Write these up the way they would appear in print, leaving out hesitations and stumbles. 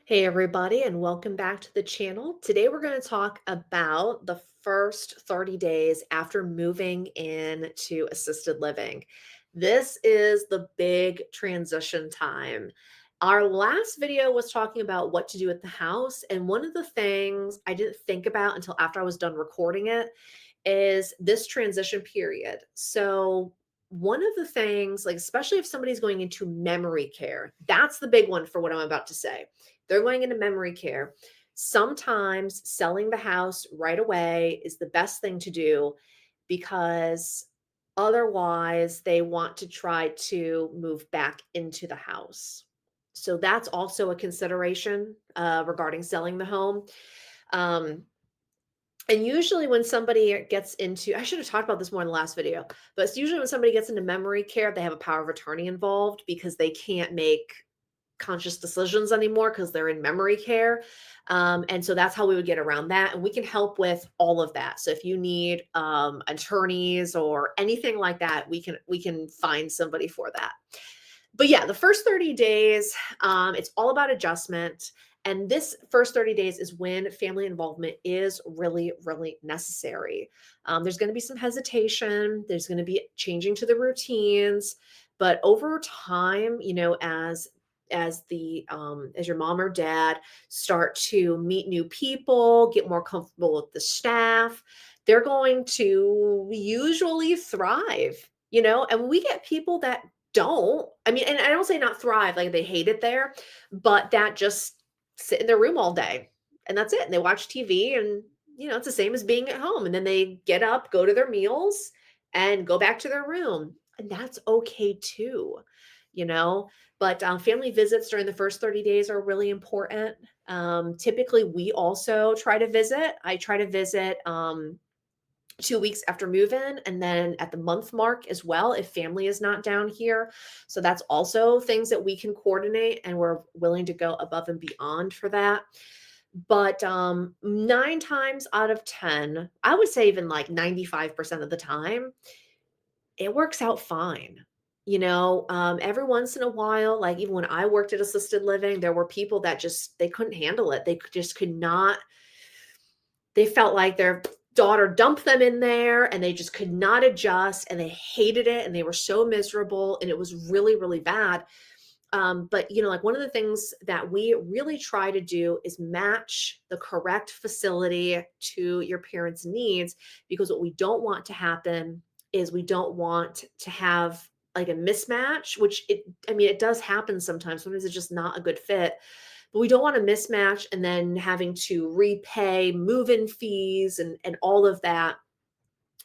Hey everybody, and welcome back to the channel. Today we're going to talk about the first 30 days after moving into assisted living. This is the big transition time. Our last video was talking about what to do at the house, and one of the things I didn't think about until after I was done recording it is this transition period. So, one of the things, like, especially if somebody's going into memory care, that's the big one for what I'm about to say. They're going into memory care. Sometimes selling the house right away is the best thing to do because otherwise they want to try to move back into the house. So that's also a consideration regarding selling the home. Um, and usually when somebody gets into I should have talked about this more in the last video, but it's usually when somebody gets into memory care, they have a power of attorney involved because they can't make conscious decisions anymore because they're in memory care. And so that's how we would get around that. And we can help with all of that. So if you need attorneys or anything like that, we can find somebody for that. But yeah, the first 30 days, it's all about adjustment. And this first 30 days is when family involvement is really, really necessary. There's going to be some hesitation, there's going to be changing to the routines. But over time, as your mom or dad start to meet new people, get more comfortable with the staff, they're going to usually thrive. And we get people that don't. I mean, and I don't say not thrive, like they hate it there, but that just sit in their room all day and that's it. And they watch TV and, it's the same as being at home. And then they get up, go to their meals, and go back to their room. And that's okay too, you know? But family visits during the first 30 days are really important. Typically, we also try to visit. I try to visit 2 weeks after move in and then at the month mark as well if family is not down here. So that's also things that we can coordinate and we're willing to go above and beyond for that. But 9 times out of 10, I would say even like 95% of the time, it works out fine. Every once in a while, like even when I worked at assisted living, there were people that just they couldn't handle it. Just could not. They felt like their daughter dumped them in there and they just could not adjust and they hated it and they were so miserable and it was really, really bad. But like one of the things that we really try to do is match the correct facility to your parents' needs, because what we don't want to happen is we don't want to have like a mismatch, which it does happen sometimes. Sometimes it's just not a good fit. But we don't want a mismatch and then having to repay move-in fees and all of that.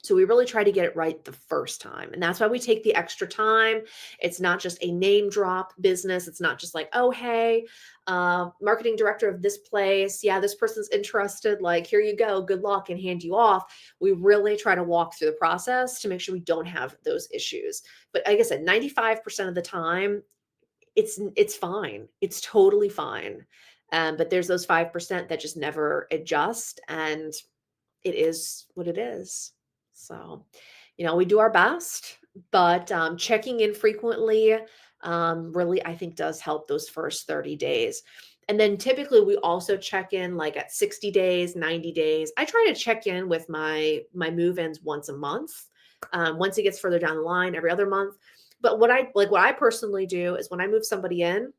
So we really try to get it right the first time. And that's why we take the extra time. It's not just a name drop business. It's not just like, oh, hey, marketing director of this place. Yeah, this person's interested. Like, here you go. Good luck, and hand you off. We really try to walk through the process to make sure we don't have those issues. But like I said, 95% of the time, it's fine. It's totally fine. But there's those 5% that just never adjust, and it is what it is. So, we do our best, but checking in frequently really, I think, does help those first 30 days. And then typically we also check in like at 60 days, 90 days. I try to check in with my move-ins once a month. Once it gets further down the line, every other month. But what I personally do is when I move somebody in,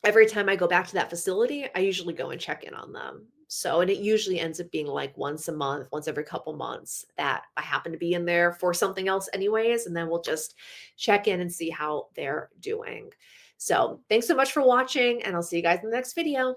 every time I go back to that facility, I usually go and check in on them. So, and it usually ends up being like once a month, once every couple months that I happen to be in there for something else anyways, and then we'll just check in and see how they're doing. So, thanks so much for watching, and I'll see you guys in the next video.